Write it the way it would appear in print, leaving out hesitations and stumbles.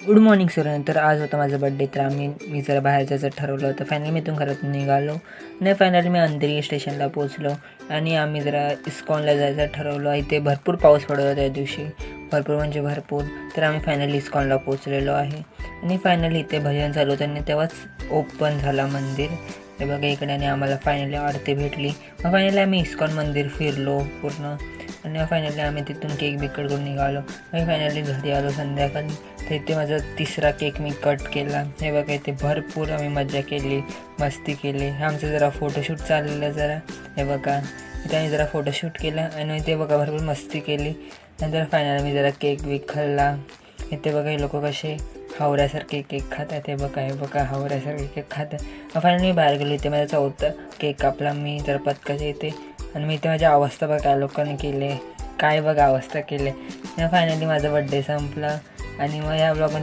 Good morning sir. तर आज होता माझा बड्डे, तर मी जरा बाहेर जायचं ठरवलं होतं. फायनली मी इथून घरातून निघालो आणि फायनली मी अंधेरी स्टेशनला पोचलो आणि आम्ही जरा इस्कॉनला जायचं ठरवलं. इथे भरपूर पाऊस पडत होता त्या दिवशी, भरपूर म्हणजे भरपूर. तर आम्ही फायनली इस्कॉनला पोचलेलो आहे आणि फायनली इथे भजन चालू होतं आणि तेव्हाच ओपन झाला मंदिर. हे बघा इकडे, आणि आम्हाला फायनली आरती भेटली. मग फायनली आम्ही इस्कॉन मंदिर फिरलो पूर्ण आणि फायनली आम्ही तिथून केक बिकट करून निघालो. मी फायनली घरी आलो संध्याकाळी. तर इथे माझा तिसरा केक मी कट केला. हे बघा इथे भरपूर आम्ही मजा केली, मस्ती केली. आमचं जरा फोटोशूट चाललेलं जरा. हे बघा इथे आम्ही जरा फोटोशूट केला आणि इथे बघा भरपूर मस्ती केली. नंतर फायनली मी जरा केक बिक खाल्ला. इथे बघा हे लोक कसे हावऱ्यासारखे केक खातात. हे बघा हावऱ्यासारखे केक खातात. फायनली मी बाहेर गेलो. इथे माझा चौथा केक कापला मी जरा पत्काच्या इथे. आणि मी इथे माझी अवस्था बघा काय लोकांनी केली, काय बघा अवस्था केली. फायनली माझा बड्डे संपला आणि मग या ब्लॉगमध्ये